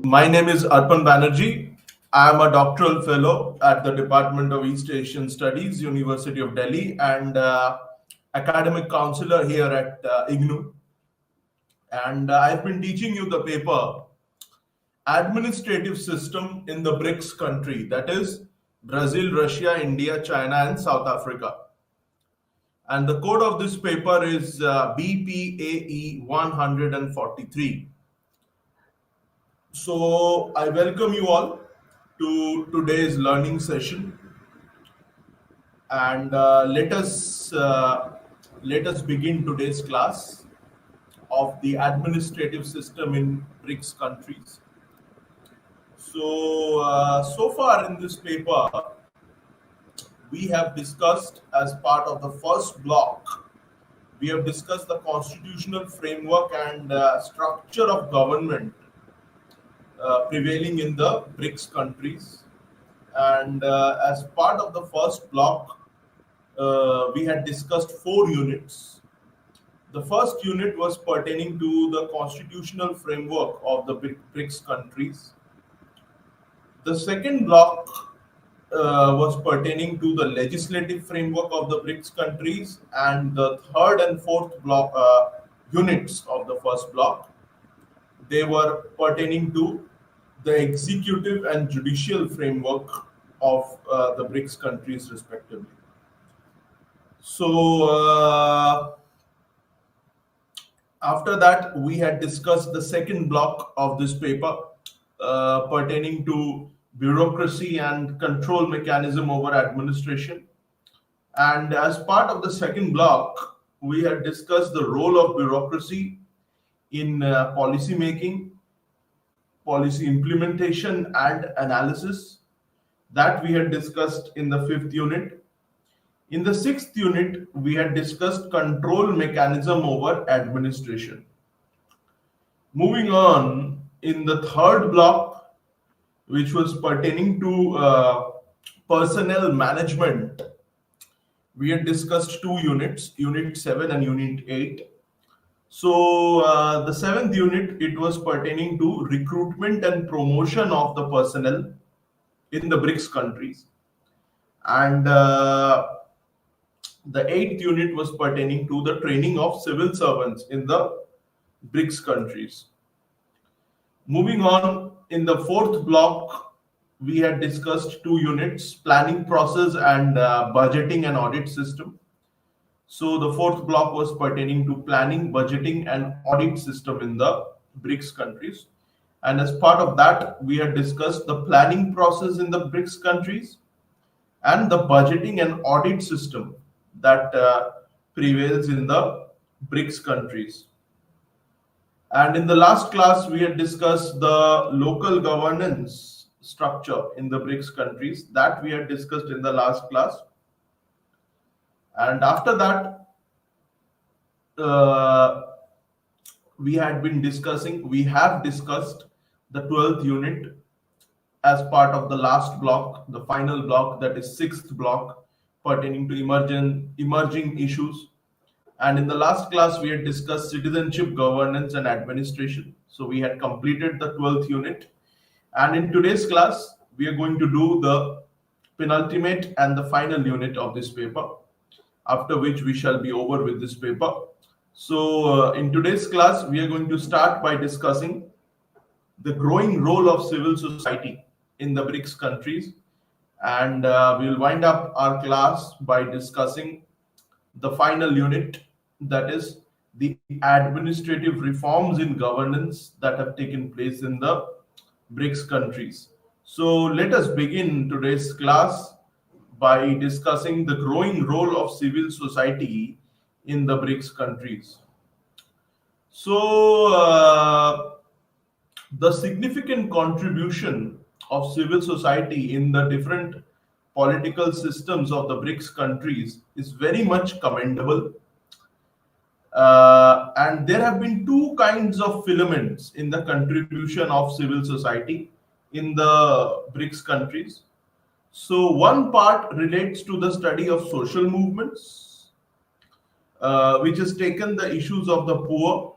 My name is Arpan Banerjee. I am a doctoral fellow at the Department of East Asian Studies, University of Delhi, and academic counselor here at IGNU. And I've been teaching you the paper Administrative System in the BRICS country, that is Brazil, Russia, India, China, and South Africa. And the code of this paper is BPAE 143. So I welcome you all to today's learning session, and let us begin today's class of the administrative system in BRICS countries. So far in this paper, we have discussed as part of the first block, we have discussed the constitutional framework and structure of government prevailing in the BRICS countries. And as part of the first block, we had discussed 4 units. The first unit was pertaining to the constitutional framework of the BRICS countries. The second block was pertaining to the legislative framework of the BRICS countries, and the third and fourth block units of the first block, they were pertaining to the executive and judicial framework of the BRICS countries respectively. So after that, we had discussed the second block of this paper pertaining to bureaucracy and control mechanism over administration. And as part of the second block, we had discussed the role of bureaucracy in policy making, policy implementation, and analysis. That we had discussed in the 5th unit. In the 6th unit, we had discussed control mechanism over administration. Moving on, in the third block, which was pertaining to personnel management, we had discussed 2 units, Unit 7 and Unit 8. So the 7th unit, it was pertaining to recruitment and promotion of the personnel in the BRICS countries. And the 8th unit was pertaining to the training of civil servants in the BRICS countries. Moving on, in the 4th block, we had discussed 2 units, planning process and budgeting and audit system. So the 4th block was pertaining to planning, budgeting, and audit system in the BRICS countries. And as part of that, we had discussed the planning process in the BRICS countries and the budgeting and audit system that prevails in the BRICS countries. And in the last class, we had discussed the local governance structure in the BRICS countries. That we had discussed in the last class. And after that, we have discussed the 12th unit as part of the last block, the final block, that is 6th block, pertaining to emerging issues. And in the last class, we had discussed citizenship, governance, and administration. So we had completed the 12th unit. And in today's class, we are going to do the penultimate and the final unit of this paper, after which we shall be over with this paper. So in today's class, we are going to start by discussing the growing role of civil society in the BRICS countries. And we'll wind up our class by discussing the final unit, that is the administrative reforms in governance that have taken place in the BRICS countries. So let us begin today's class by discussing the growing role of civil society in the BRICS countries. So the significant contribution of civil society in the different political systems of the BRICS countries is very much commendable. And there have been 2 kinds of filaments in the contribution of civil society in the BRICS countries. So one part relates to the study of social movements, which has taken the issues of the poor,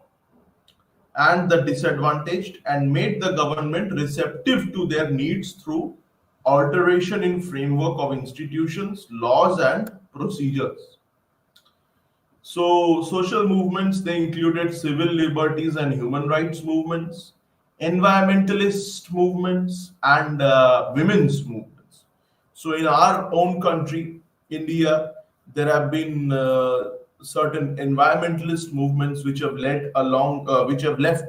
and the disadvantaged, and made the government receptive to their needs through alteration in framework of institutions, laws, and procedures. So, social movements, they included civil liberties and human rights movements, environmentalist movements, and women's movements. So, in our own country, India, there have been certain environmentalist movements which have left a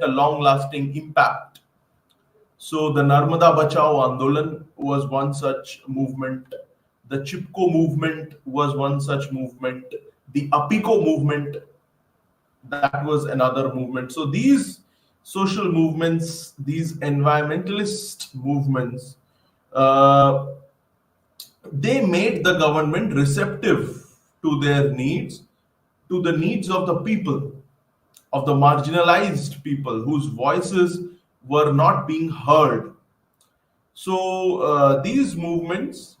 long-lasting impact. So, the Narmada Bachao Andolan was one such movement. The Chipko movement was one such movement. The Apiko movement, that was another movement. So these social movements, these environmentalist movements, uh, they made the government receptive to their needs, to the needs of the people, of the marginalized people whose voices were not being heard. So these movements,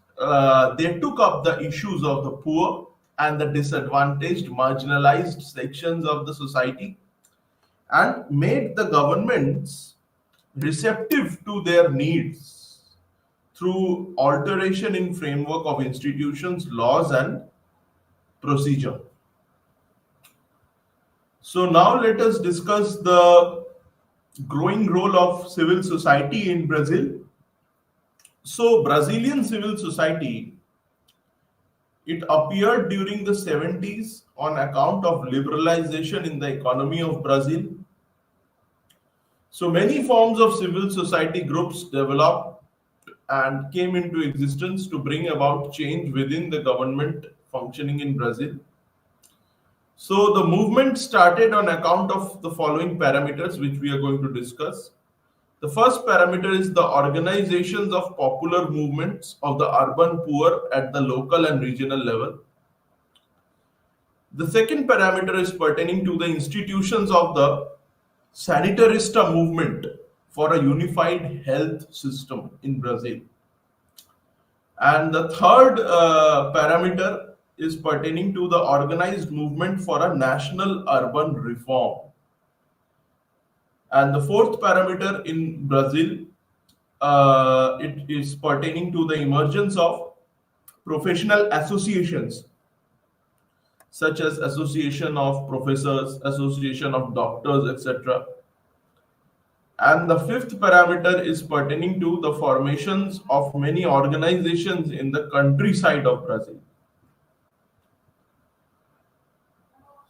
they took up the issues of the poor and the disadvantaged, marginalized sections of the society, and made the governments receptive to their needs through alteration in framework of institutions, laws, and procedure. So now let us discuss the growing role of civil society in Brazil. So Brazilian civil society, it appeared during the 70s on account of liberalization in the economy of Brazil. So many forms of civil society groups developed and came into existence to bring about change within the government functioning in Brazil. So the movement started on account of the following parameters, which we are going to discuss. The first parameter is the organizations of popular movements of the urban poor at the local and regional level. The second parameter is pertaining to the institutions of the sanitarista movement for a unified health system in Brazil. And the third parameter is pertaining to the organized movement for a national urban reform. And the fourth parameter in Brazil, it is pertaining to the emergence of professional associations, such as association of professors, association of doctors, etc. And the fifth parameter is pertaining to the formations of many organizations in the countryside of Brazil.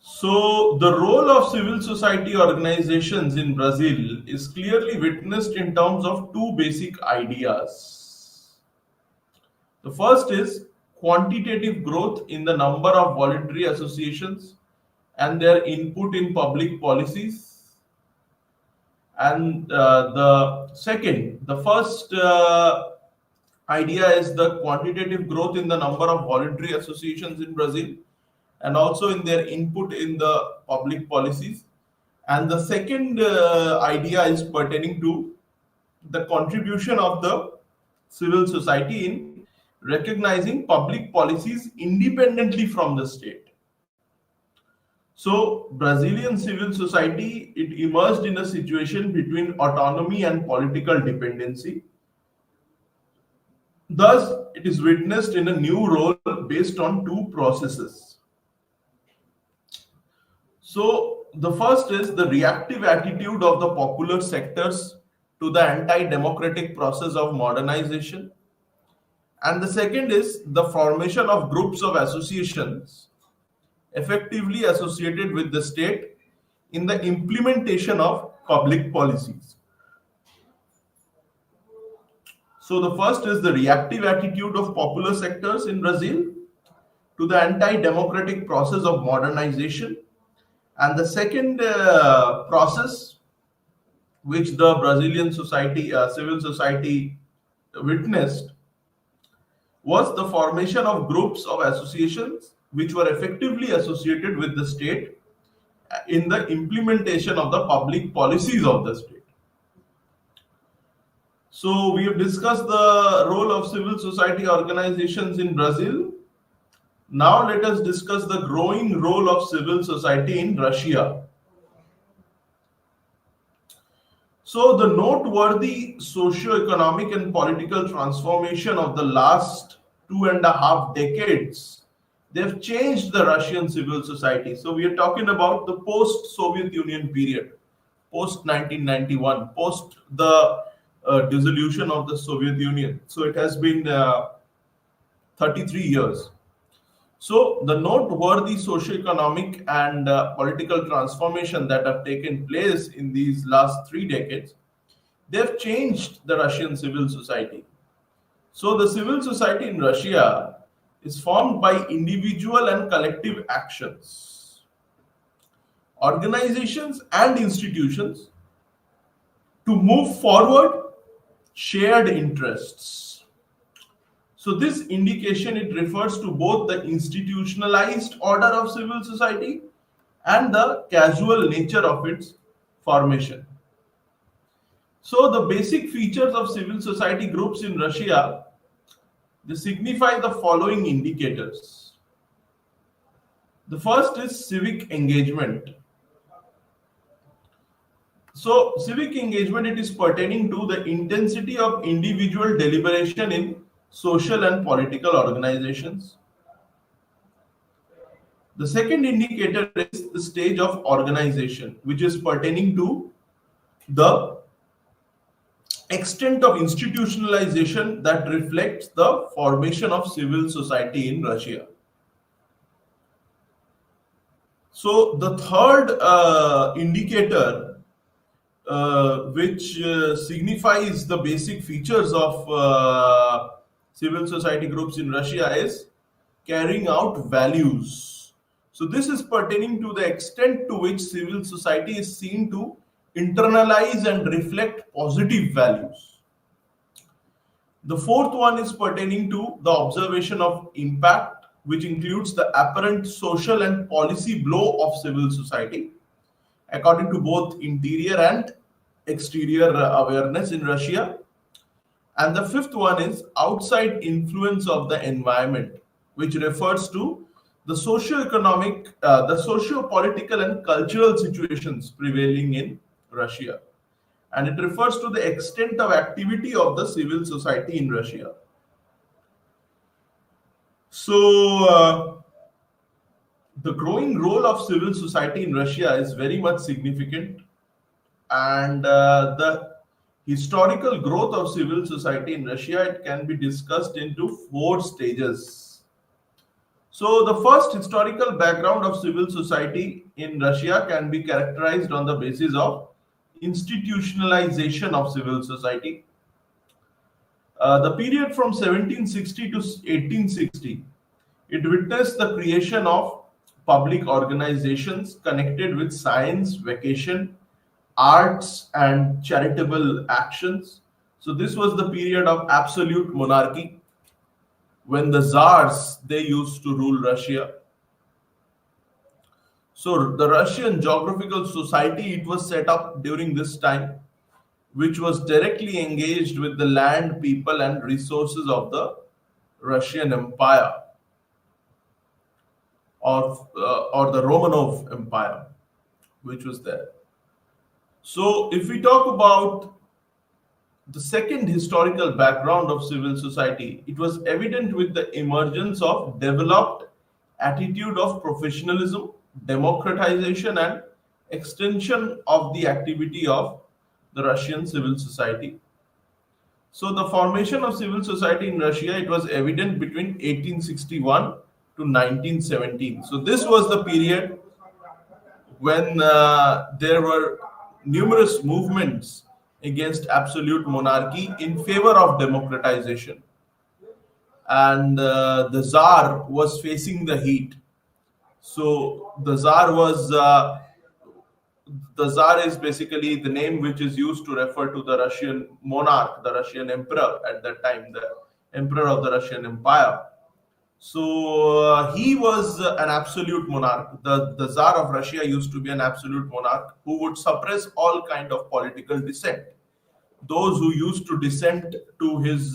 So, the role of civil society organizations in Brazil is clearly witnessed in terms of two basic ideas. The first is quantitative growth in the number of voluntary associations and their input in public policies. And the first idea is the quantitative growth in the number of voluntary associations in Brazil and also in their input in the public policies. And the second idea is pertaining to the contribution of the civil society in recognizing public policies independently from the state. So, Brazilian civil society, it emerged in a situation between autonomy and political dependency. Thus, it is witnessed in a new role based on two processes. So, the first is the reactive attitude of the popular sectors to the anti-democratic process of modernization. And the second is the formation of groups of associations effectively associated with the state in the implementation of public policies. So the first is the reactive attitude of popular sectors in Brazil to the anti-democratic process of modernization. And the second process which the Brazilian society, civil society witnessed was the formation of groups of associations which were effectively associated with the state in the implementation of the public policies of the state. So we have discussed the role of civil society organizations in Brazil. Now let us discuss the growing role of civil society in Russia. So the noteworthy socio-economic and political transformation of the last 2.5 decades, they've changed the Russian civil society. So we are talking about the post-Soviet Union period, post 1991, post the dissolution of the Soviet Union. So it has been 33 years. So the noteworthy socio-economic and political transformation that have taken place in these last 3 decades, they've changed the Russian civil society. So the civil society in Russia is formed by individual and collective actions, organizations and institutions to move forward shared interests. So this indication, it refers to both the institutionalized order of civil society and the casual nature of its formation. So the basic features of civil society groups in Russia, they signify the following indicators. The first is civic engagement. So civic engagement, it is pertaining to the intensity of individual deliberation in social and political organizations. The second indicator is the stage of organization, which is pertaining to the extent of institutionalization that reflects the formation of civil society in Russia. So the third indicator, which signifies the basic features of civil society groups in Russia, is carrying out values. So this is pertaining to the extent to which civil society is seen to internalize and reflect positive values. The fourth one is pertaining to the observation of impact, which includes the apparent social and policy blow of civil society, according to both interior and exterior awareness in Russia. And the fifth one is outside influence of the environment, which refers to the socio-economic, the socio-political and cultural situations prevailing in Russia. And it refers to the extent of activity of the civil society in Russia. So, the growing role of civil society in Russia is very much significant, and the historical growth of civil society in Russia, it can be discussed into 4 stages. So the first historical background of civil society in Russia can be characterized on the basis of institutionalization of civil society. The period from 1760 to 1860, it witnessed the creation of public organizations connected with science, vacation, arts, and charitable actions. So this was the period of absolute monarchy, when the czars, they used to rule Russia. So the Russian Geographical Society, it was set up during this time, which was directly engaged with the land, people, and resources of the Russian Empire, or the Romanov Empire, which was there. So if we talk about the second historical background of civil society, it was evident with the emergence of developed attitude of professionalism, democratization, and extension of the activity of the Russian civil society. So the formation of civil society in Russia, it was evident between 1861 to 1917. So this was the period when there were numerous movements against absolute monarchy in favor of democratization, and the Tsar was facing the heat. So the Tsar is basically the name which is used to refer to the Russian monarch, the Russian emperor at that time, the emperor of the Russian Empire. So he was an absolute monarch. The Tsar of Russia used to be an absolute monarch who would suppress all kind of political dissent. Those who used to dissent to his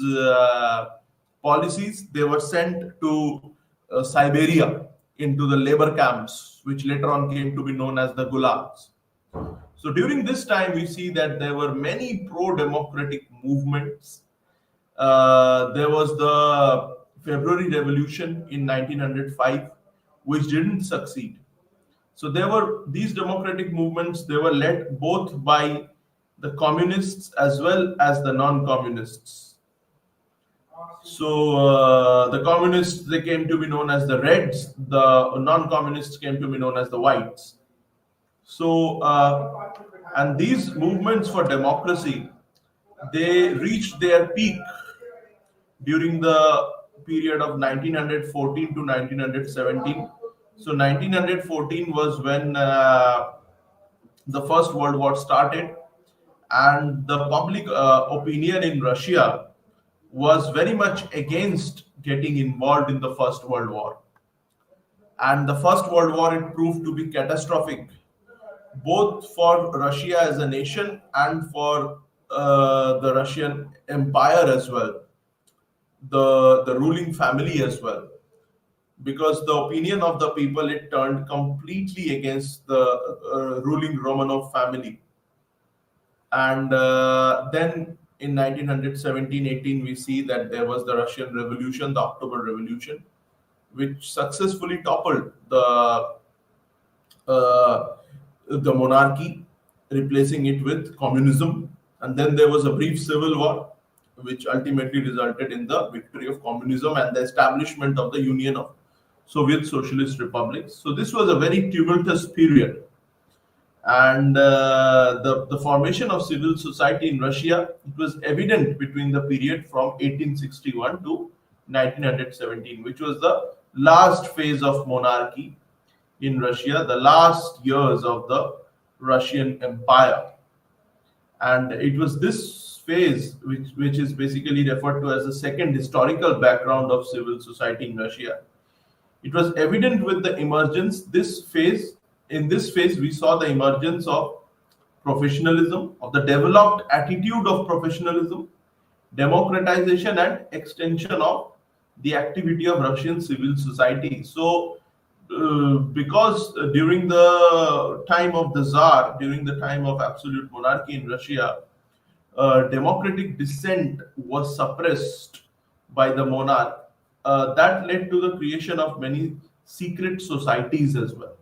policies, they were sent to Siberia, into the labor camps, which later on came to be known as the gulags. So during this time, we see that there were many pro-democratic movements. There was the February Revolution in 1905, which didn't succeed. So there were these democratic movements. They were led both by the communists as well as the non-communists. So the communists, they came to be known as the Reds. The non-communists came to be known as the Whites. So and these movements for democracy, they reached their peak during the period of 1914 to 1917. So 1914 was when the First World War started, and the public opinion in Russia was very much against getting involved in the First World War. And the First World War, it proved to be catastrophic, both for Russia as a nation and for the Russian Empire as well, the ruling family as well, because the opinion of the people, it turned completely against the ruling Romanov family. And then in 1917-18, we see that there was the Russian Revolution, the October Revolution, which successfully toppled the monarchy, replacing it with communism. And then there was a brief civil war, which ultimately resulted in the victory of communism and the establishment of the Union of Soviet Socialist Republics. So this was a very tumultuous period. And the formation of civil society in Russia, it was evident between the period from 1861 to 1917, which was the last phase of monarchy in Russia, the last years of the Russian Empire. And it was this phase which is basically referred to as the second historical background of civil society in Russia. It was evident with the emergence, in this phase, we saw the emergence of professionalism, of the developed attitude of professionalism, democratization and extension of the activity of Russian civil society. So, because during the time of the Tsar, during the time of absolute monarchy in Russia, democratic dissent was suppressed by the monarch. That led to the creation of many secret societies as well.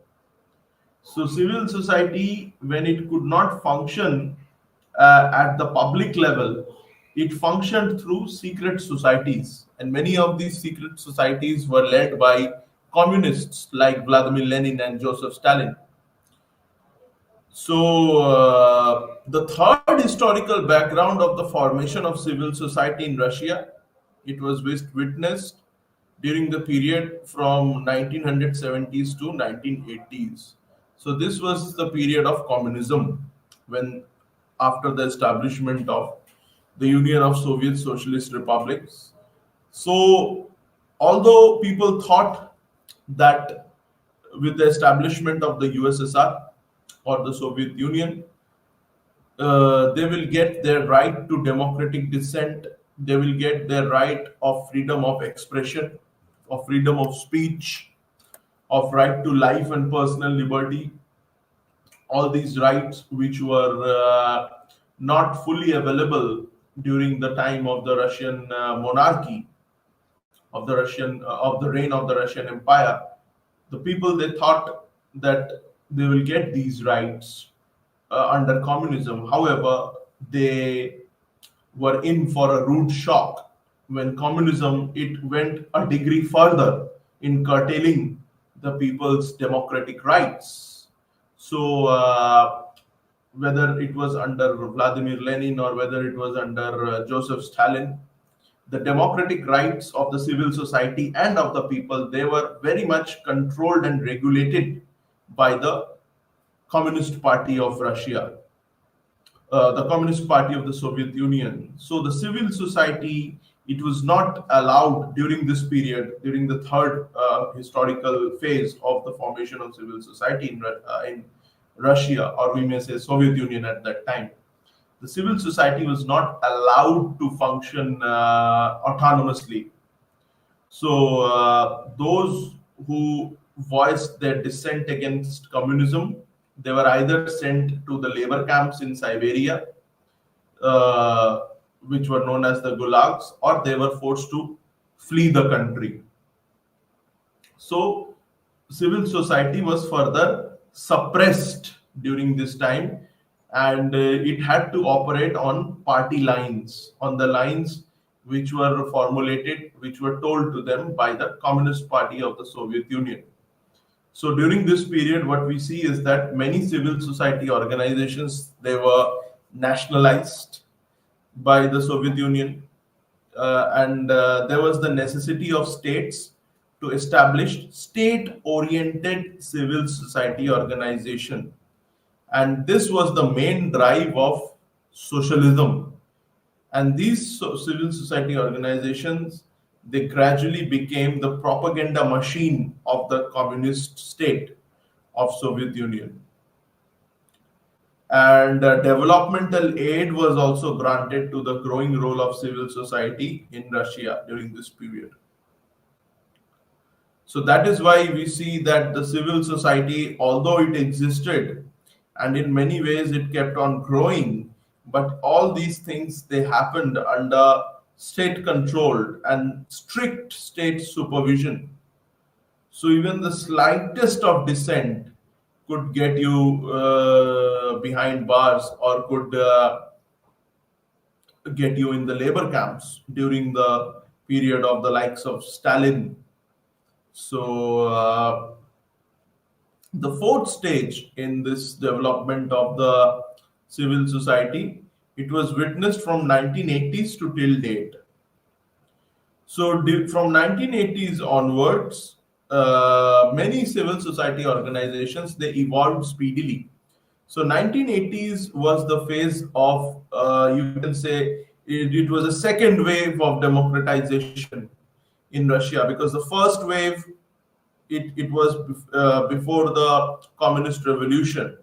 So, civil society, when it could not function at the public level, it functioned through secret societies. And many of these secret societies were led by communists like Vladimir Lenin and Joseph Stalin. So, the third historical background of the formation of civil society in Russia, it was witnessed during the period from 1970s to 1980s. So this was the period of communism, when after the establishment of the Union of Soviet Socialist Republics. So although people thought that with the establishment of the USSR or the Soviet Union, they will get their right to democratic dissent, they will get their right of freedom of expression, of freedom of speech, of right to life and personal liberty, all these rights which were not fully available during the time of the Russian monarchy, of the reign of the Russian Empire. The people, they thought that they will get these rights under communism. However, they were in for a rude shock when communism, it went a degree further in curtailing the people's democratic rights. So whether it was under Vladimir Lenin or whether it was under Joseph Stalin, the democratic rights of the civil society and of the people, they were very much controlled and regulated by the Communist Party of Russia, the Communist Party of the Soviet Union. So the civil society, it was not allowed during this period, during the third historical phase of the formation of civil society in Russia, or we may say Soviet Union at that time. The civil society was not allowed to function autonomously. So those who voiced their dissent against communism, They were either sent to the labor camps in Siberia, uh, which were known as the gulags, or they were forced to flee the country. So, civil society was further suppressed during this time, and it had to operate on party lines, on the lines which were formulated, which were told to them by the Communist Party of the Soviet Union. So during this period, what we see is that many civil society organizations, they were nationalized by the Soviet Union, and there was the necessity of states to establish state-oriented civil society organization, and this was the main drive of socialism. And these civil society organizations, they gradually became the propaganda machine of the communist state of Soviet Union. And developmental aid was also granted to the growing role of civil society in Russia during this period. So that is why we see that the civil society, although it existed and in many ways it kept on growing, but all these things, they happened under state controlled and strict state supervision. So even the slightest of dissent could get you behind bars, or could get you in the labor camps during the period of the likes of Stalin. So the fourth stage in this development of the civil society, it was witnessed from 1980s to till date. So from 1980s onwards, many civil society organizations, they evolved speedily. So 1980s was the phase of, you can say, it was a second wave of democratization in Russia, because the first wave, it was before the communist revolution,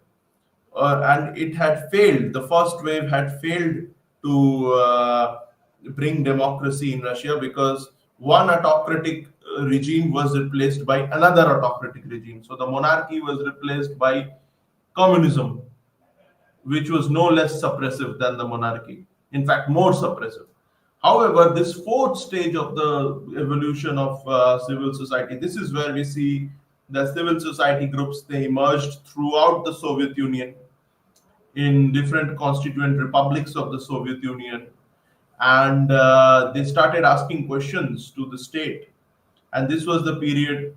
and it had failed. The first wave had failed to bring democracy in Russia, because one autocratic regime was replaced by another autocratic regime. So the monarchy was replaced by communism, which was no less suppressive than the monarchy, in fact, more suppressive. However, this fourth stage of the evolution of civil society, this is where we see the civil society groups, they emerged throughout the Soviet Union, in different constituent republics of the Soviet Union, and they started asking questions to the state. And this was the period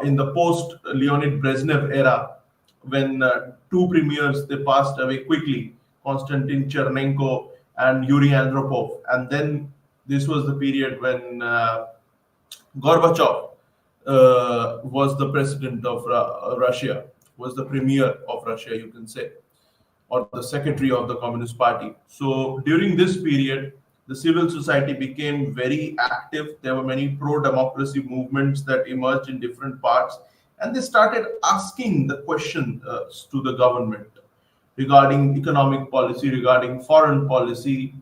in the post Leonid Brezhnev era, when two premiers, they passed away quickly, Konstantin Chernenko and Yuri Andropov. And then this was the period when Gorbachev was the president of Russia, was the premier of Russia, you can say, or the secretary of the Communist Party. So during this period, the civil society became very active. There were many pro-democracy movements that emerged in different parts, and they started asking the question to the government regarding economic policy, regarding foreign policy,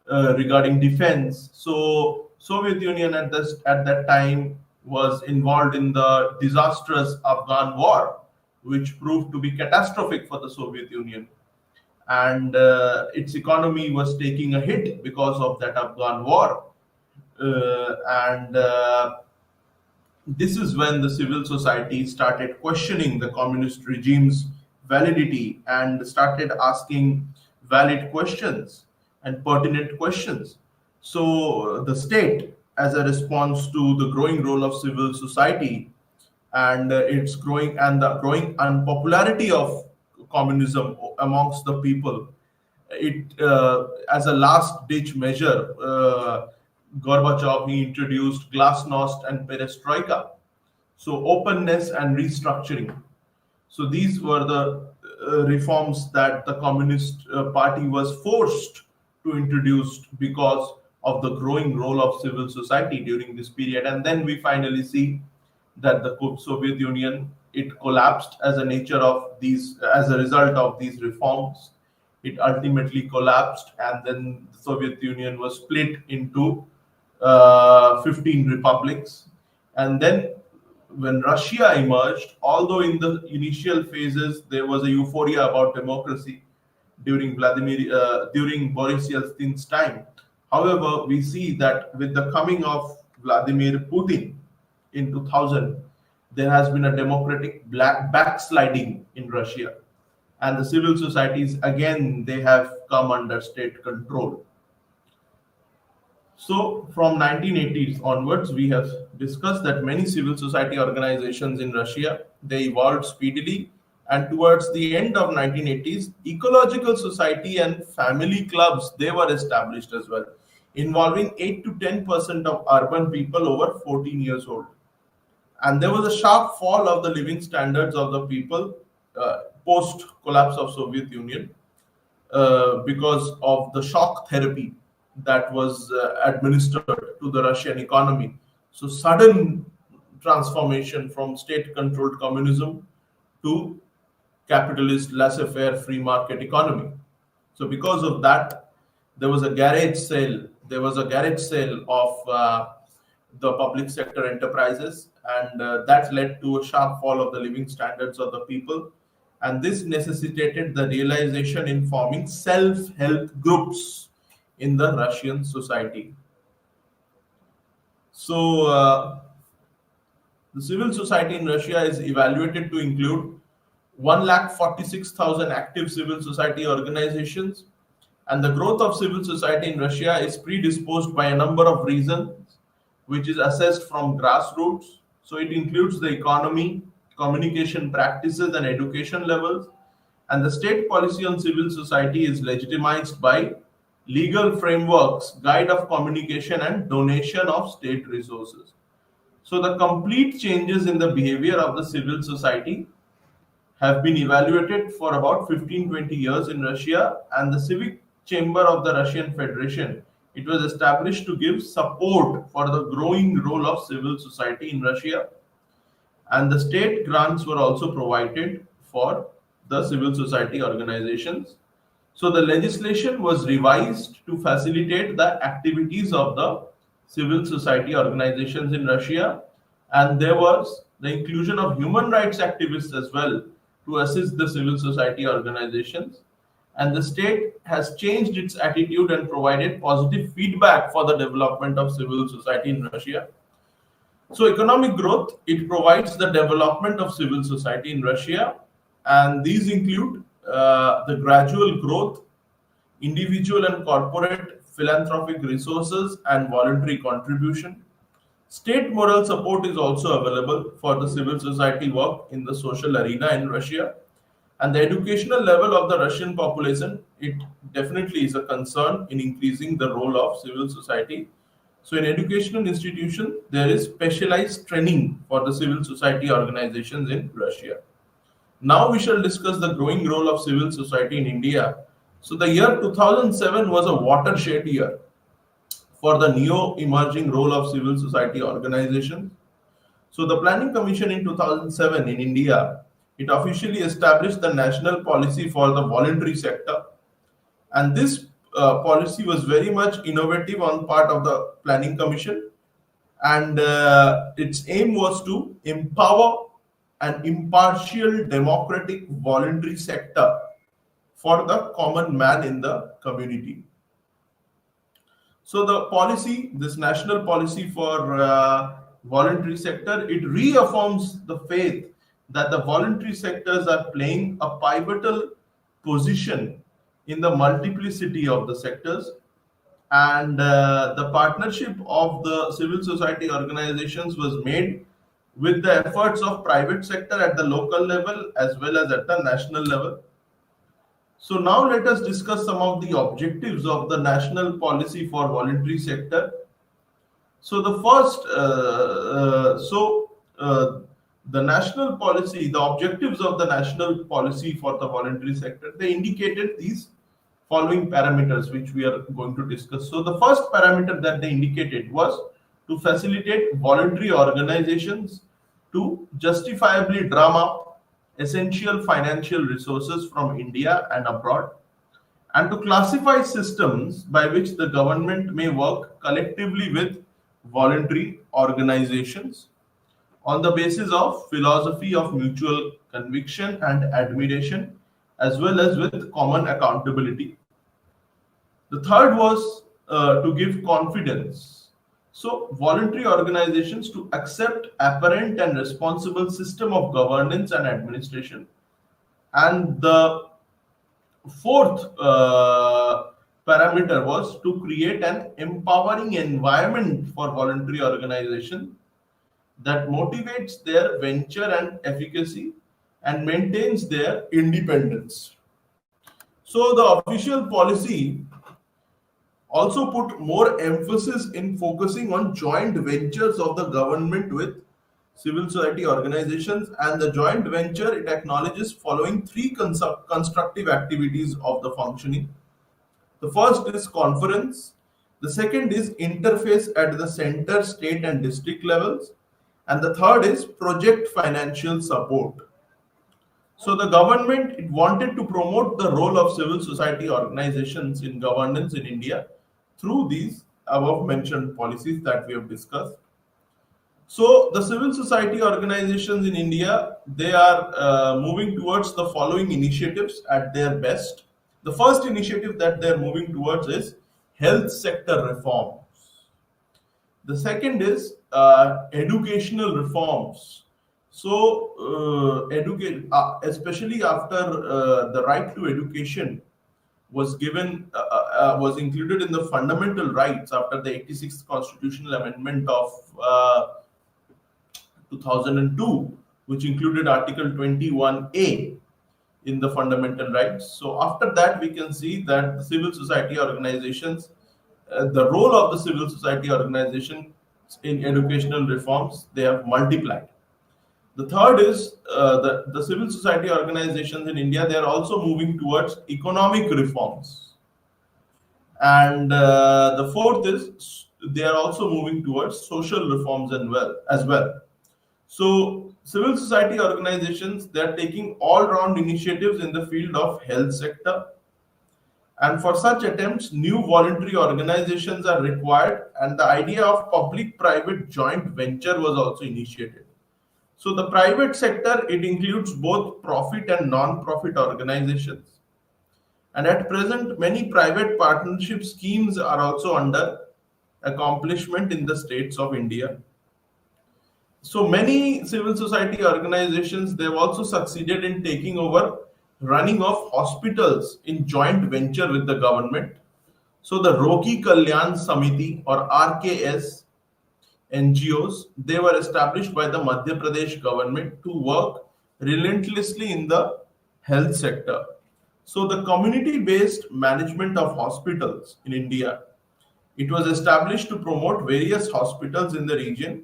regarding defense. So Soviet Union at that time was involved in the disastrous Afghan war, which proved to be catastrophic for the Soviet Union, and its economy was taking a hit because of that Afghan war. And This is when the civil society started questioning the communist regime's validity and started asking valid questions and pertinent questions. So the state, as a response to the growing role of civil society and its growing and the growing unpopularity of communism amongst the people, it as a last ditch measure, Gorbachev, he introduced glasnost and perestroika, so openness and restructuring. So these were the reforms that the Communist Party was forced to introduce because of the growing role of civil society during this period. And then we finally see that the Soviet Union, it collapsed as a nature of these, as a result of these reforms. It ultimately collapsed, and then the Soviet Union was split into 15 republics. And then when Russia emerged, although in the initial phases there was a euphoria about democracy during Boris Yeltsin's time. However, we see that with the coming of Vladimir Putin in 2000, there has been a democratic backsliding in Russia, and the civil societies again they have come under state control. So, from 1980s onwards, we have discussed that many civil society organizations in Russia they evolved speedily, and towards the end of 1980s, ecological society and family clubs they were established as well, involving 8 to 10% of urban people over 14 years old. And there was a sharp fall of the living standards of the people post collapse of Soviet Union because of the shock therapy that was administered to the Russian economy. So, sudden transformation from state controlled communism to capitalist laissez faire free market economy. So, because of that, there was a garage sale. There was a garage sale of the public sector enterprises, and that led to a sharp fall of the living standards of the people. And this necessitated the realization in forming self help groups in the Russian society. So, the civil society in Russia is evaluated to include 146,000 active civil society organizations, and the growth of civil society in Russia is predisposed by a number of reasons, which is assessed from grassroots. So, it includes the economy, communication practices, and education levels. And the state policy on civil society is legitimized by legal frameworks, guide of communication, and donation of state resources. So, the complete changes in the behavior of the civil society have been evaluated for about 15-20 years in Russia, and the Civic Chamber of the Russian Federation it was established to give support for the growing role of civil society in Russia, and the state grants were also provided for the civil society organizations. So the legislation was revised to facilitate the activities of the civil society organizations in Russia, and there was the inclusion of human rights activists as well to assist the civil society organizations. And the state has changed its attitude and provided positive feedback for the development of civil society in Russia. So economic growth, it provides the development of civil society in Russia, and these include the gradual growth, individual and corporate philanthropic resources, and voluntary contribution. State moral support is also available for the civil society work in the social arena in Russia. And the educational level of the Russian population, it definitely is a concern in increasing the role of civil society. So in educational institutions, there is specialized training for the civil society organizations in Russia. Now we shall discuss the growing role of civil society in India. So the year 2007 was a watershed year for the neo-emerging role of civil society organizations. So the Planning Commission in 2007 in India, it officially established the national policy for the voluntary sector. And this policy was very much innovative on part of the Planning Commission. And its aim was to empower an impartial democratic voluntary sector for the common man in the community. So the policy, this national policy for voluntary sector, it reaffirms the faith that the voluntary sectors are playing a pivotal position in the multiplicity of the sectors, and the partnership of the civil society organizations was made with the efforts of private sector at the local level as well as at the national level. So now let us discuss some of the objectives of the national policy for voluntary sector. So the first, the national policy, the objectives of the national policy for the voluntary sector, they indicated these following parameters which we are going to discuss. So the first parameter that they indicated was to facilitate voluntary organizations to justifiably drum up essential financial resources from India and abroad, and to classify systems by which the government may work collectively with voluntary organizations. on the basis of philosophy of mutual conviction and admiration, as well as with common accountability. The third was to give confidence. So, voluntary organizations to accept apparent and responsible system of governance and administration. And the fourth parameter was to create an empowering environment for voluntary organization that motivates their venture and efficacy and maintains their independence. So the official policy also put more emphasis in focusing on joint ventures of the government with civil society organizations, and the joint venture it acknowledges following three constructive activities of the functioning. The first is conference, the second is interface at the center, state and district levels, and the third is project financial support. So the government it wanted to promote the role of civil society organizations in governance in India through these above mentioned policies that we have discussed. So the civil society organizations in India, they are moving towards the following initiatives at their best. The first initiative that they are moving towards is health sector reforms. The second is educational reforms. So, especially after the right to education was given, was included in the fundamental rights after the 86th constitutional amendment of 2002, which included Article 21A in the fundamental rights. So after that, we can see that the civil society organizations, the role of the civil society organization in educational reforms, they have multiplied. The third is the civil society organizations in India, they are also moving towards economic reforms. And the fourth is they are also moving towards social reforms as well. So civil society organizations, they are taking all-round initiatives in the field of health sector. And for such attempts, new voluntary organizations are required, and the idea of public-private joint venture was also initiated. So the private sector, it includes both profit and non-profit organizations. And at present, many private partnership schemes are also under accomplishment in the states of India. So many civil society organizations, they've also succeeded in taking over running of hospitals in joint venture with the government. So the Rogi Kalyan Samiti or RKS NGOs, they were established by the Madhya Pradesh government to work relentlessly in the health sector. So the community-based management of hospitals in India, it was established to promote various hospitals in the region.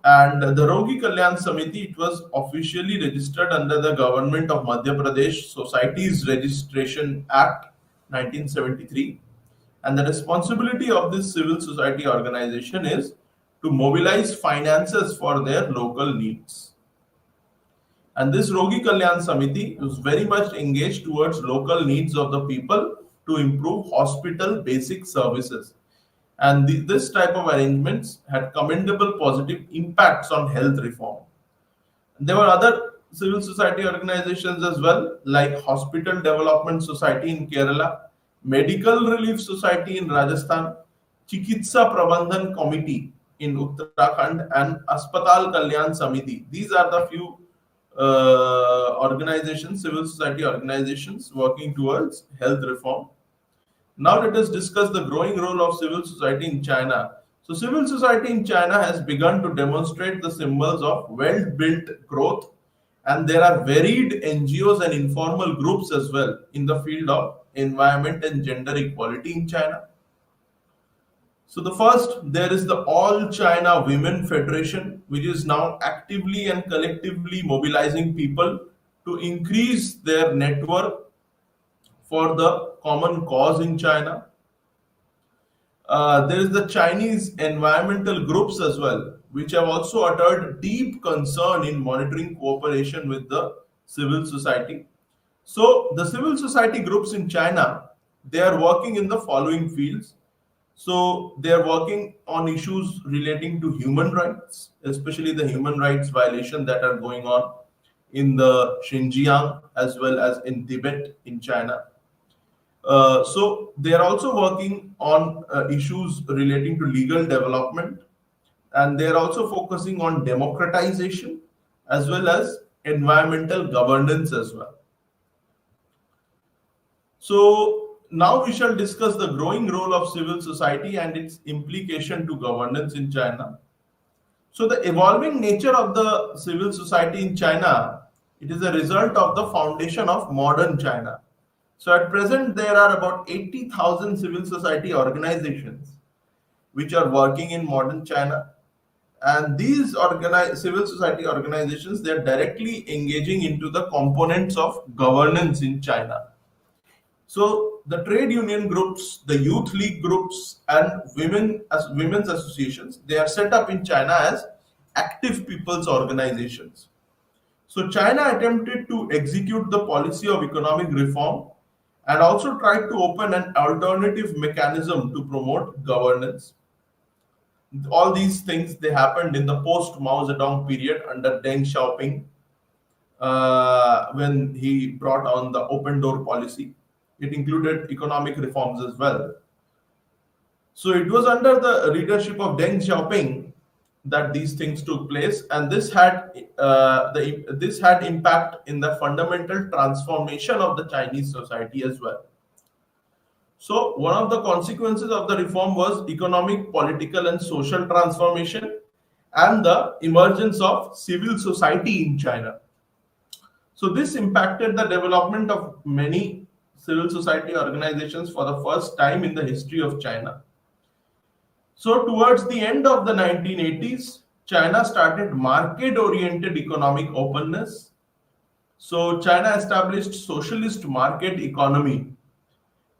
And the Rogi Kalyan Samiti, it was officially registered under the government of Madhya Pradesh Societies Registration Act 1973. And the responsibility of this civil society organization is to mobilize finances for their local needs. And this Rogi Kalyan Samiti was very much engaged towards local needs of the people to improve hospital basic services. And this type of arrangements had commendable positive impacts on health reform. There were other civil society organizations as well, like Hospital Development Society in Kerala, Medical Relief Society in Rajasthan, Chikitsa Prabandhan Committee in Uttarakhand, and Aspatal Kalyan Samiti. These are the few organizations, civil society organizations working towards health reform. Now let us discuss the growing role of civil society in China. So civil society in China has begun to demonstrate the symbols of well-built growth, and there are varied NGOs and informal groups as well in the field of environment and gender equality in China. So the first, there is the All China Women Federation, which is now actively and collectively mobilizing people to increase their network for the common cause in China. There is the Chinese environmental groups as well, which have also uttered deep concern in monitoring cooperation with the civil society. So the civil society groups in China, they are working in the following fields. So they are working on issues relating to human rights, especially the human rights violation that are going on in the Xinjiang as well as in Tibet in China. So they are also working on issues relating to legal development, and they are also focusing on democratization as well as environmental governance as well. So now we shall discuss the growing role of civil society and its implication to governance in China. So the evolving nature of the civil society in China, it is a result of the foundation of modern China. So at present there are about 80,000 civil society organizations which are working in modern China, and these civil society organizations, they are directly engaging into the components of governance in China. So the trade union groups, the youth league groups, and women's associations, they are set up in China as active people's organizations. So China attempted to execute the policy of economic reform and also tried to open an alternative mechanism to promote governance. All these things, they happened in the post Mao Zedong period under Deng Xiaoping, when he brought on the open door policy. It included economic reforms as well. So it was under the leadership of Deng Xiaoping that these things took place, and this had impact in the fundamental transformation of the Chinese society as well. So one of the consequences of the reform was economic, political, and social transformation and the emergence of civil society in China. So this impacted the development of many civil society organizations for the first time in the history of China. So towards the end of the 1980s, China started market-oriented economic openness. So China established socialist market economy,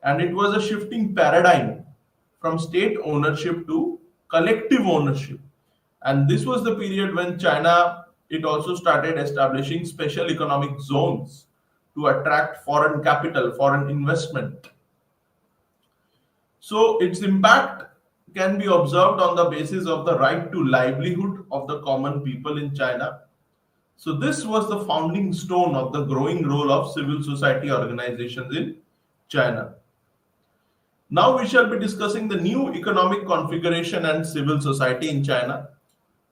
and it was a shifting paradigm from state ownership to collective ownership. And this was the period when China, it also started establishing special economic zones to attract foreign capital, foreign investment. So its impact can be observed on the basis of the right to livelihood of the common people in China. So this was the founding stone of the growing role of civil society organizations in China. Now we shall be discussing the new economic configuration and civil society in China.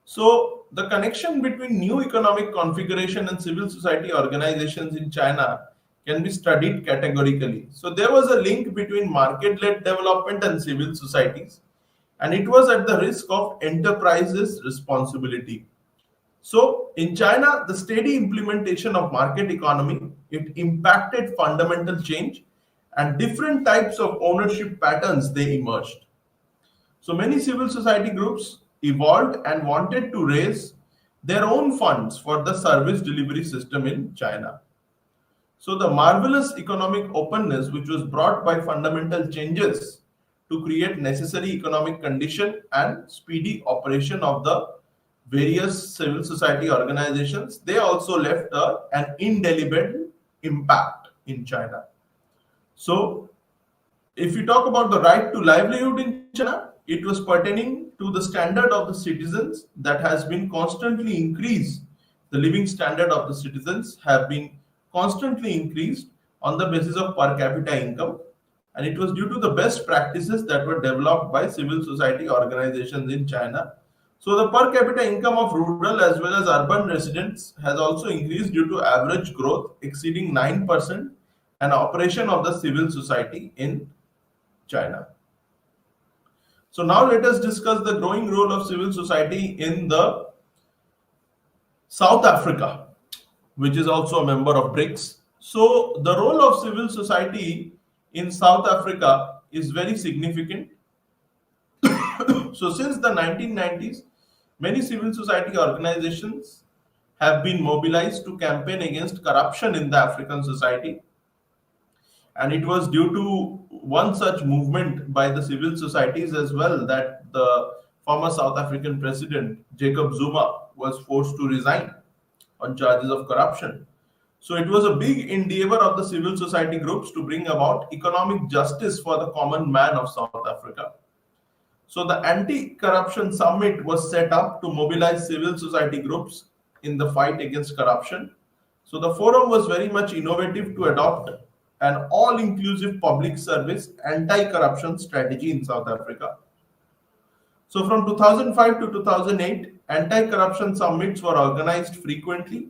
So the connection between new economic configuration and civil society organizations in China can be studied categorically. So there was a link between market-led development and civil societies, and it was at the risk of enterprises' responsibility. So in China, the steady implementation of market economy, it impacted fundamental change, and different types of ownership patterns, they emerged. So many civil society groups evolved and wanted to raise their own funds for the service delivery system in China. So the marvelous economic openness which was brought by fundamental changes to create necessary economic condition and speedy operation of the various civil society organizations, they also left an indelible impact in China. So if you talk about the right to livelihood in China, it was pertaining to the standard of the citizens that has been constantly increased. The living standard of the citizens have been constantly increased on the basis of per capita income, and it was due to the best practices that were developed by civil society organizations in China. So the per capita income of rural as well as urban residents has also increased due to average growth exceeding 9% and operation of the civil society in China. So now let us discuss the growing role of civil society in the South Africa, which is also a member of BRICS. So the role of civil society in South Africa is very significant. So since the 1990s, many civil society organizations have been mobilized to campaign against corruption in the African society. And it was due to one such movement by the civil societies as well that the former South African president, Jacob Zuma, was forced to resign on charges of corruption. So it was a big endeavor of the civil society groups to bring about economic justice for the common man of South Africa. So the anti-corruption summit was set up to mobilize civil society groups in the fight against corruption. So the forum was very much innovative to adopt an all-inclusive public service anti-corruption strategy in South Africa. So from 2005 to 2008, anti-corruption summits were organized frequently,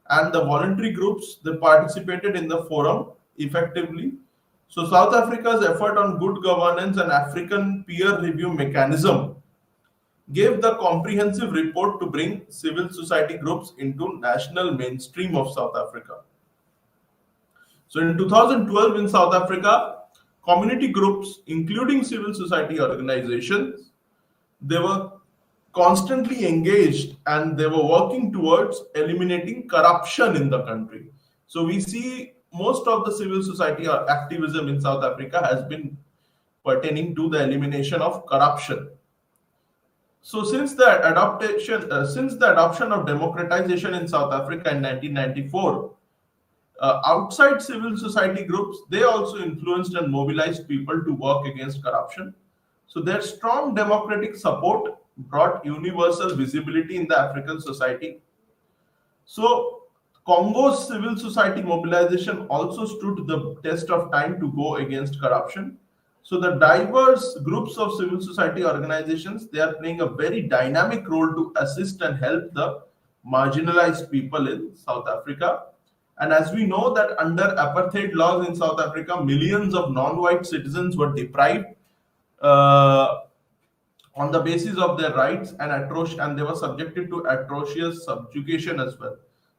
and the voluntary groups they participated in the forum effectively. So South Africa's effort on good governance and African peer review mechanism gave the comprehensive report to bring civil society groups into national mainstream of South Africa. So in 2012 in South Africa, community groups, including civil society organizations, they were constantly engaged and they were working towards eliminating corruption in the country. So we see most of the civil society activism in South Africa has been pertaining to the elimination of corruption. So since the adoption of democratization in South Africa in 1994, outside civil society groups, they also influenced and mobilized people to work against corruption. So their strong democratic support brought universal visibility in the African society. So Congo's civil society mobilization also stood the test of time to go against corruption. So the diverse groups of civil society organizations, they are playing a very dynamic role to assist and help the marginalized people in South Africa. And as we know that under apartheid laws in South Africa, millions of non-white citizens were deprived on the basis of their rights and they were subjected to atrocious subjugation as well.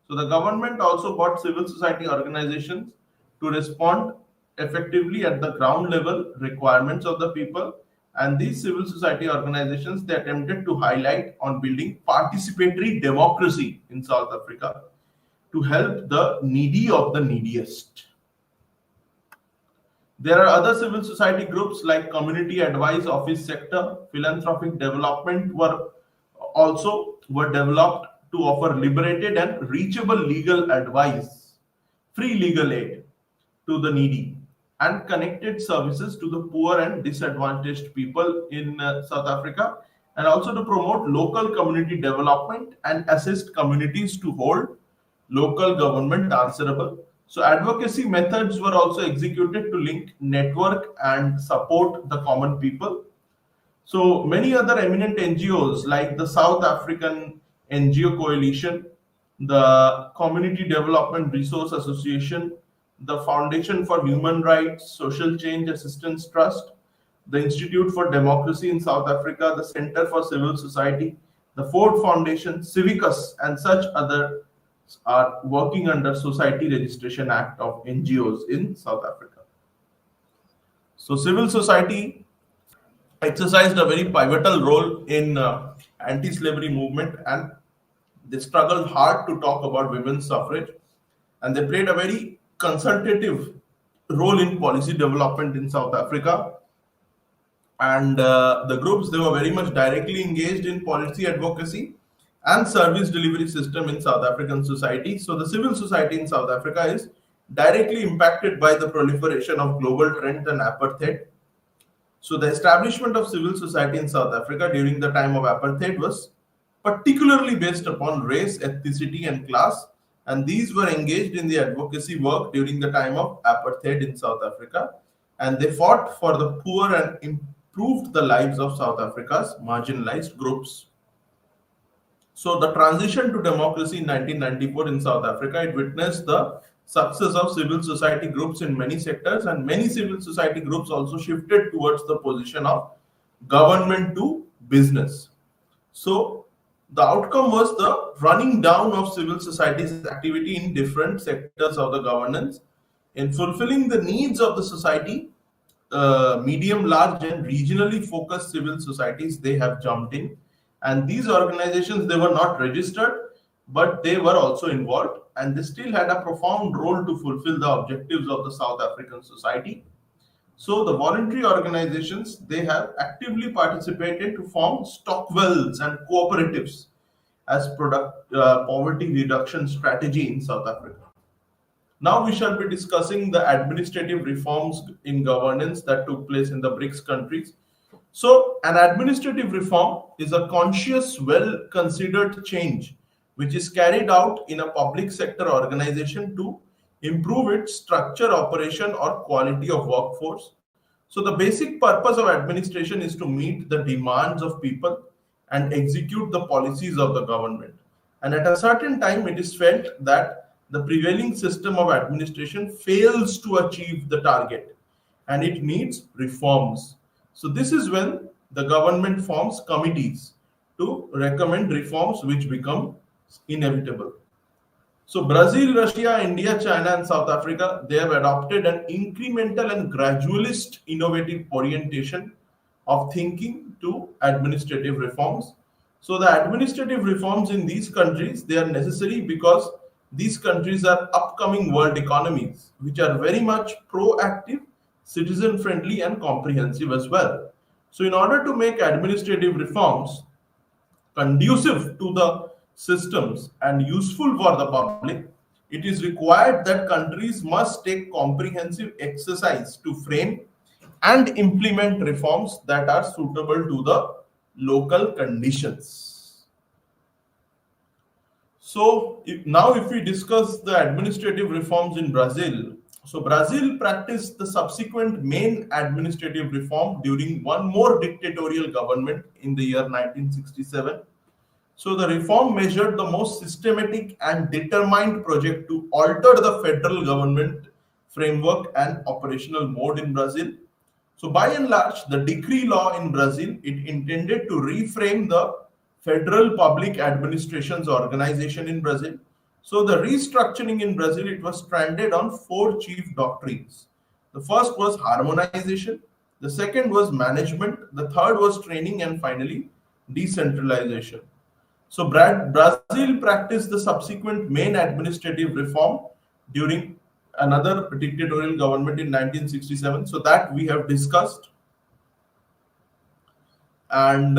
So the government also brought civil society organizations to respond effectively at the ground level requirements of the people, and these civil society organizations they attempted to highlight on building participatory democracy in South Africa to help the needy of the neediest. There are other civil society groups like community advice office sector, philanthropic development were developed to offer liberated and reachable legal advice, free legal aid to the needy, and connected services to the poor and disadvantaged people in South Africa, and also to promote local community development and assist communities to hold local government answerable. So advocacy methods were also executed to link, network, and support the common people. So many other eminent NGOs like the South African NGO Coalition, the Community Development Resource Association, the Foundation for Human Rights, Social Change Assistance Trust, the Institute for Democracy in South Africa, the Center for Civil Society, the Ford Foundation, Civicus, and such other are working under Society Registration Act of NGOs in South Africa. So civil society exercised a very pivotal role in anti-slavery movement, and they struggled hard to talk about women's suffrage, and they played a very consultative role in policy development in South Africa. And the groups they were very much directly engaged in policy advocacy and service delivery system in South African society. So the civil society in South Africa is directly impacted by the proliferation of global trends and apartheid. So the establishment of civil society in South Africa during the time of apartheid was particularly based upon race, ethnicity, and class, and these were engaged in the advocacy work during the time of apartheid in South Africa, and they fought for the poor and improved the lives of South Africa's marginalized groups. So the transition to democracy in 1994 in South Africa, it witnessed the success of civil society groups in many sectors, and many civil society groups also shifted towards the position of government to business. So the outcome was the running down of civil society's activity in different sectors of the governance. In fulfilling the needs of the society, medium, large, and regionally focused civil societies, they have jumped in. And these organizations, they were not registered, but they were also involved, and they still had a profound role to fulfill the objectives of the South African society. So the voluntary organizations, they have actively participated to form stockwells and cooperatives as poverty reduction strategy in South Africa. Now we shall be discussing the administrative reforms in governance that took place in the BRICS countries. So, an administrative reform is a conscious, well considered change which is carried out in a public sector organization to improve its structure, operation, or quality of workforce. So, the basic purpose of administration is to meet the demands of people and execute the policies of the government. And at a certain time, it is felt that the prevailing system of administration fails to achieve the target and it needs reforms. So, this is when the government forms committees to recommend reforms which become inevitable. So Brazil, Russia, India, China, and South Africa, they have adopted an incremental and gradualist innovative orientation of thinking to administrative reforms. So the administrative reforms in these countries, they are necessary because these countries are upcoming world economies, which are very much proactive, citizen friendly, and comprehensive as well. So in order to make administrative reforms conducive to the systems and useful for the public, it is required that countries must take comprehensive exercise to frame and implement reforms that are suitable to the local conditions. So now if we discuss the administrative reforms in Brazil, so Brazil practiced the subsequent main administrative reform during one more dictatorial government in the year 1967. So the reform measured the most systematic and determined project to alter the federal government framework and operational mode in Brazil. So by and large, the decree law in Brazil, it intended to reframe the federal public administration's organization in Brazil. So the restructuring in Brazil, it was stranded on four chief doctrines. The first was harmonization, the second was management, the third was training, and finally decentralization. So Brazil practiced the subsequent main administrative reform during another dictatorial government in 1967. So that we have discussed. And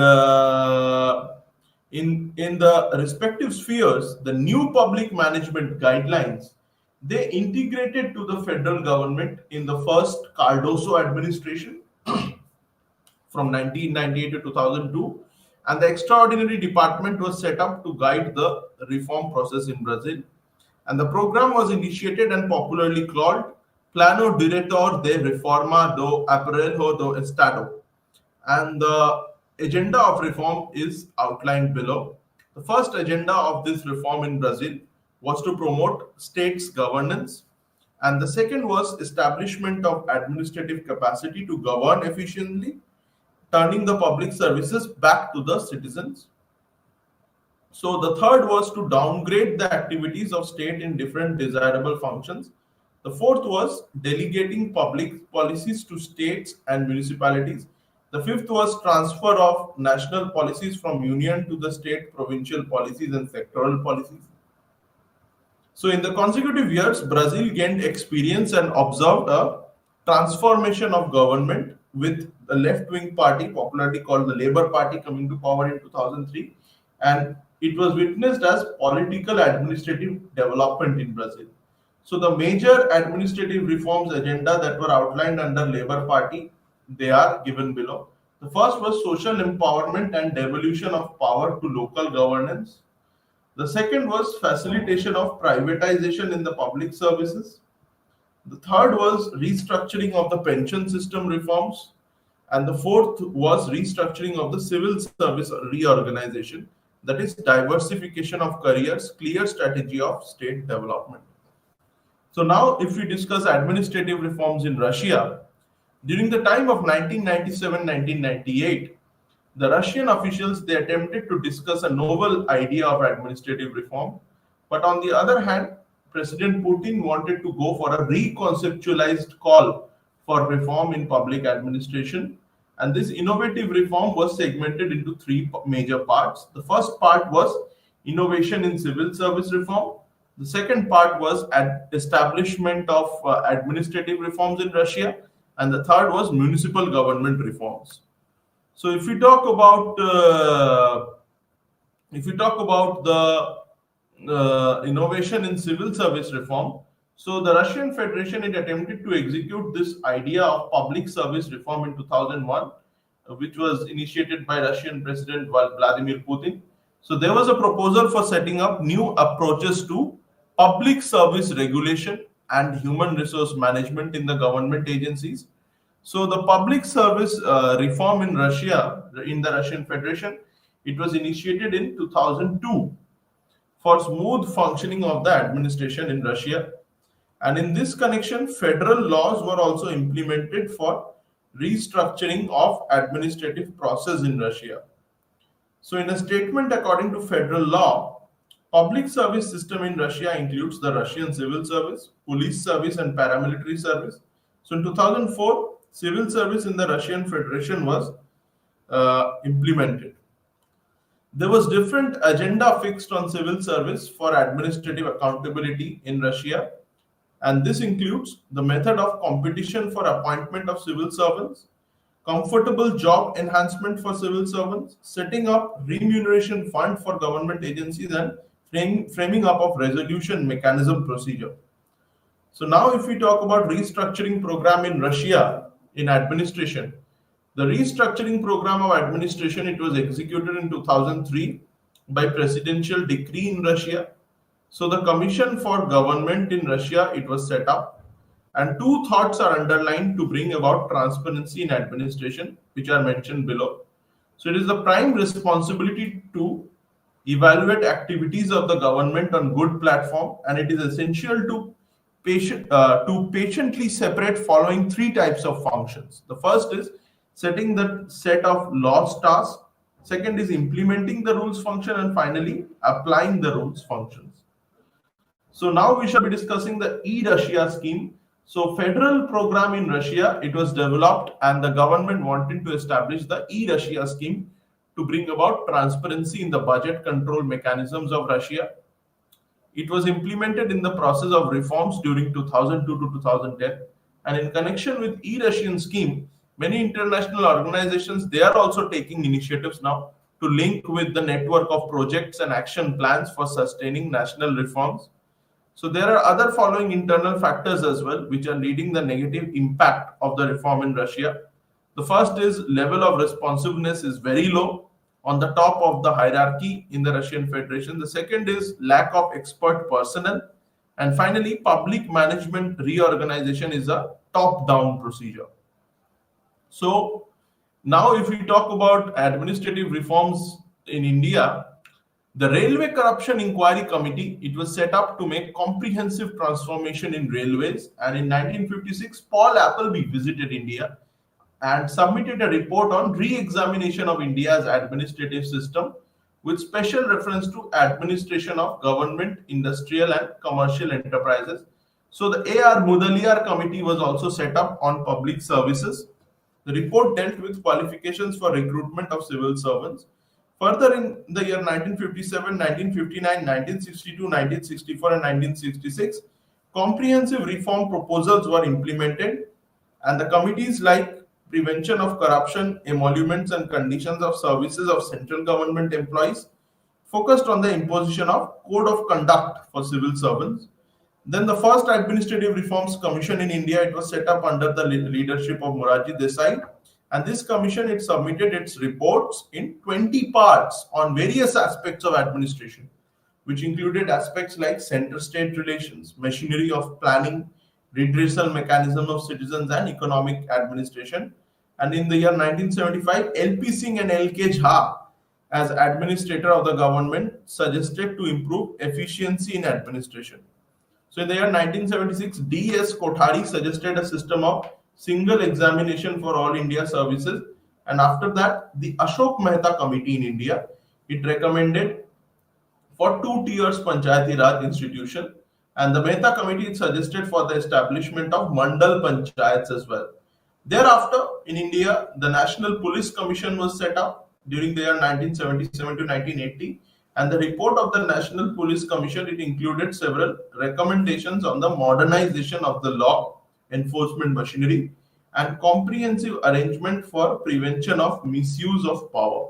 in the respective spheres, the new public management guidelines, they integrated to the federal government in the first Cardoso administration from 1998 to 2002, and the extraordinary department was set up to guide the reform process in Brazil. And the program was initiated and popularly called Plano Diretor de Reforma do Aparelho do Estado. And the agenda of reform is outlined below. The first agenda of this reform in Brazil was to promote states governance, and the second was establishment of administrative capacity to govern efficiently, turning the public services back to the citizens. So the third was to downgrade the activities of state in different desirable functions. The fourth was delegating public policies to states and municipalities. The fifth was transfer of national policies from union to the state, provincial policies, and sectoral policies. So in the consecutive years, Brazil gained experience and observed a transformation of government with the left-wing party, popularly called the Labour Party, coming to power in 2003, and it was witnessed as political administrative development in Brazil. So the major administrative reforms agenda that were outlined under Labour Party, they are given below. The first was social empowerment and devolution of power to local governance. The second was facilitation of privatization in the public services. The third was restructuring of the pension system reforms. And the fourth was restructuring of the civil service reorganization, that is diversification of careers, clear strategy of state development. So now if we discuss administrative reforms in Russia, during the time of 1997-1998, the Russian officials, they attempted to discuss a novel idea of administrative reform. But on the other hand, President Putin wanted to go for a reconceptualized call for reform in public administration. And this innovative reform was segmented into three major parts. The first part was innovation in civil service reform. The second part was establishment of administrative reforms in Russia. And the third was municipal government reforms. So if we talk about the innovation in civil service reform, so the Russian Federation, it attempted to execute this idea of public service reform in 2001, which was initiated by Russian President Vladimir Putin. So there was a proposal for setting up new approaches to public service regulation and human resource management in the government agencies. So the public service reform in Russia, in the Russian Federation, it was initiated in 2002 for smooth functioning of the administration in Russia. And in this connection, federal laws were also implemented for restructuring of administrative process in Russia. So in a statement according to federal law, public service system in Russia includes the Russian civil service, police service and paramilitary service. So in 2004, civil service in the Russian Federation was implemented. There was different agenda fixed on civil service for administrative accountability in Russia, and this includes the method of competition for appointment of civil servants, comfortable job enhancement for civil servants, setting up remuneration fund for government agencies, and framing up of resolution mechanism procedure. So now if we talk about restructuring program in Russia in administration, the restructuring program of administration, it was executed in 2003 by presidential decree in Russia. So the Commission for Government in Russia, it was set up, and two thoughts are underlined to bring about transparency in administration, which are mentioned below. So it is the prime responsibility to evaluate activities of the government on good platform, and it is essential to patiently separate following three types of functions. The first is setting the set of laws tasks. Second is implementing the rules function, and finally applying the rules functions. So now we shall be discussing the e-Russia scheme. So federal program in Russia, it was developed and the government wanted to establish the e-Russia scheme to bring about transparency in the budget control mechanisms of Russia. It was implemented in the process of reforms during 2002 to 2010. And in connection with e-Russian scheme, many international organizations, they are also taking initiatives now to link with the network of projects and action plans for sustaining national reforms. So there are other following internal factors as well, which are leading the negative impact of the reform in Russia. The first is level of responsiveness is very low on the top of the hierarchy in the Russian Federation. The second is lack of expert personnel. And finally, public management reorganization is a top-down procedure. So now if we talk about administrative reforms in India, the Railway Corruption Inquiry Committee, it was set up to make comprehensive transformation in railways. And in 1956, Paul Appleby visited India and submitted a report on re-examination of India's administrative system with special reference to administration of government, industrial and commercial enterprises. So the A.R. Mudaliar Committee was also set up on public services. The report dealt with qualifications for recruitment of civil servants. Further, in the year 1957, 1959, 1962, 1964, and 1966, comprehensive reform proposals were implemented, and the committees like prevention of corruption, emoluments, and conditions of services of central government employees focused on the imposition of code of conduct for civil servants. Then the first Administrative Reforms Commission in India, it was set up under the leadership of Morarji Desai. And this commission, it submitted its reports in 20 parts on various aspects of administration, which included aspects like center-state relations, machinery of planning, redressal mechanism of citizens, and economic administration. And in the year 1975, L.P. Singh and L.K. Jha, as administrator of the government, suggested to improve efficiency in administration. So in the year 1976, D.S. Kothari suggested a system of single examination for all India services, and after that the Ashok Mehta Committee in India, it recommended for 2 tiers Panchayati Raj institution, and the Mehta Committee, it suggested for the establishment of Mandal Panchayats as well. Thereafter in India, the National Police Commission was set up during the year 1977 to 1980, and the report of the National Police Commission, it included several recommendations on the modernization of the law enforcement machinery and comprehensive arrangement for prevention of misuse of power.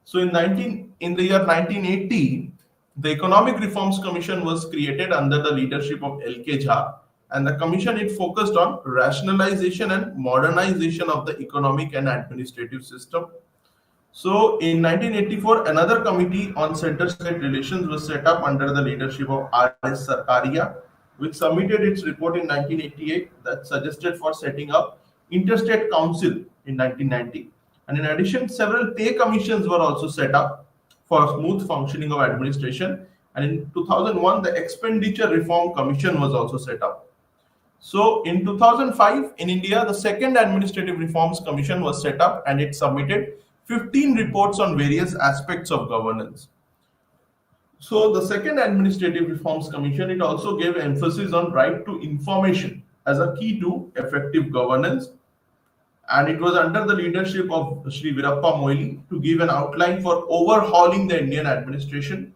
So in the year 1980, the Economic Reforms Commission was created under the leadership of L.K. Jha, And the commission, it focused on rationalization and modernization of the economic and administrative system. So in 1984, another committee on center-state relations was set up under the leadership of R.S. Sarkaria, which submitted its report in 1988 that suggested for setting up interstate council in 1990. And in addition, several pay commissions were also set up for smooth functioning of administration. And in 2001, the Expenditure Reform Commission was also set up. So in 2005, in India, the second Administrative Reforms Commission was set up, and it submitted 15 reports on various aspects of governance. So the second Administrative Reforms Commission, it also gave emphasis on right to information as a key to effective governance. And it was under the leadership of Sri Virappa Moili to give an outline for overhauling the Indian administration.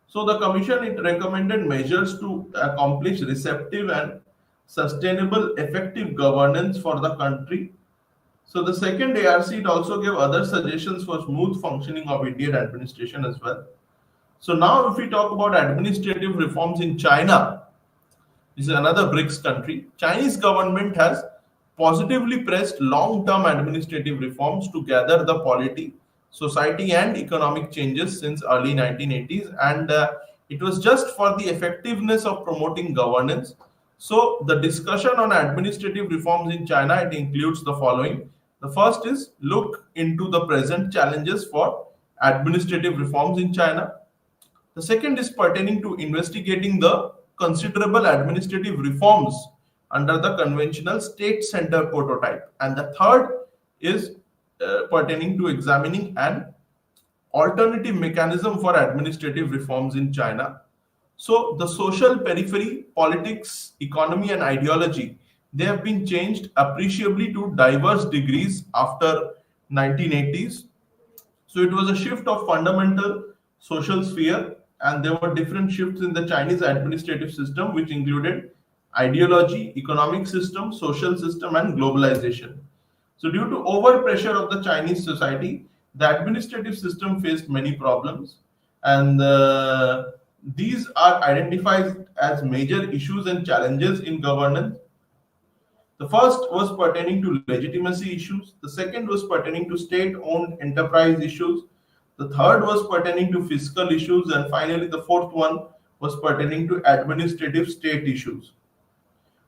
So the commission, it recommended measures to accomplish receptive and sustainable effective governance for the country. So the second ARC, it also gave other suggestions for smooth functioning of Indian administration as well. So now if we talk about administrative reforms in China, this is another BRICS country. Chinese government has positively pressed long-term administrative reforms to gather the polity, society and economic changes since early 1980s, and it was just for the effectiveness of promoting governance. So the discussion on administrative reforms in China, it includes the following. The first is look into the present challenges for administrative reforms in China. The second is pertaining to investigating the considerable administrative reforms under the conventional state center prototype. And the third is pertaining to examining an alternative mechanism for administrative reforms in China. So the social periphery, politics, economy and ideology, they have been changed appreciably to diverse degrees after 1980s. So it was a shift of fundamental social sphere, and there were different shifts in the Chinese administrative system, which included ideology, economic system, social system and globalization. So due to overpressure of the Chinese society, the administrative system faced many problems, and these are identified as major issues and challenges in governance. The first was pertaining to legitimacy issues. The second was pertaining to state-owned enterprise issues. The third was pertaining to fiscal issues. And finally, the fourth one was pertaining to administrative state issues.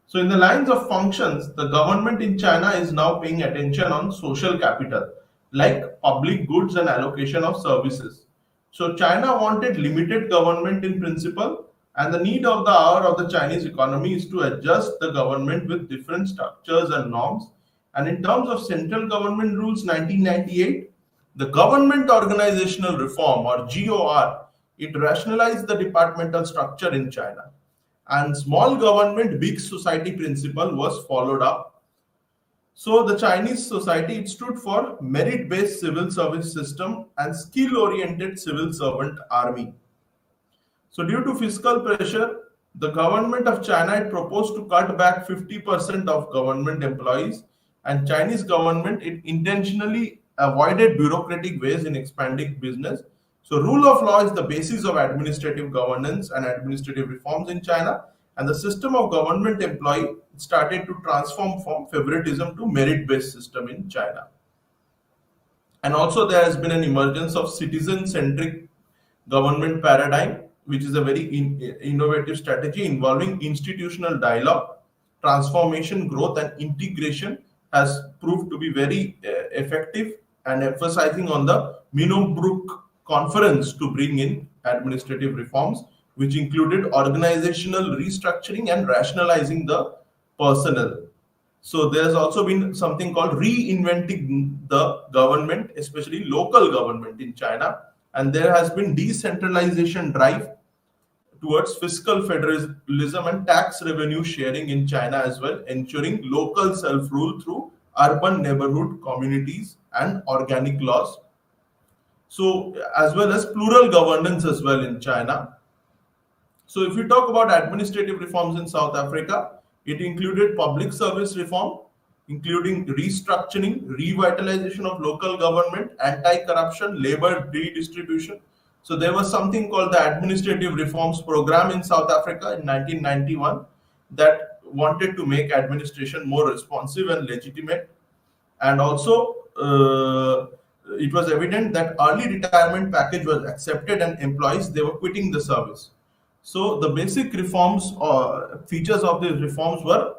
So in the lines of functions, the government in China is now paying attention on social capital, like public goods and allocation of services. So China wanted limited government in principle, and the need of the hour of the Chinese economy is to adjust the government with different structures and norms. And in terms of central government rules 1998, the Government Organizational Reform, or GOR, it rationalized the departmental structure in China. And small government, big society principle was followed up. So the Chinese society, it stood for merit-based civil service system and skill-oriented civil servant army. So due to fiscal pressure, the government of China had proposed to cut back 50% of government employees, and Chinese government, it intentionally avoided bureaucratic ways in expanding business. So rule of law is the basis of administrative governance and administrative reforms in China, and the system of government employee started to transform from favoritism to merit-based system in China. And also there has been an emergence of citizen-centric government paradigm, which is a very innovative strategy involving institutional dialogue, transformation, growth and integration, has proved to be very effective, and emphasizing on the Minobrook conference to bring in administrative reforms, which included organizational restructuring and rationalizing the personnel. So there's also been something called reinventing the government, especially local government in China, and there has been decentralization drive towards fiscal federalism and tax revenue sharing in China as well, ensuring local self-rule through urban neighborhood communities and organic laws. So as well as plural governance as well in China. So if we talk about administrative reforms in South Africa, it included public service reform, including restructuring, revitalization of local government, anti-corruption, labor redistribution. So there was something called the Administrative Reforms Program in South Africa in 1991, that wanted to make administration more responsive and legitimate. And also, it was evident that early retirement package was accepted and employees, they were quitting the service. So the basic reforms or features of these reforms were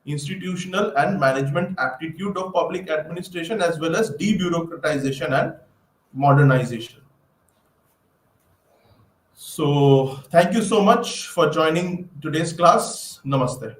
institutional and management aptitude of public administration, as well as debureaucratization and modernization. So thank you so much for joining today's class. Namaste.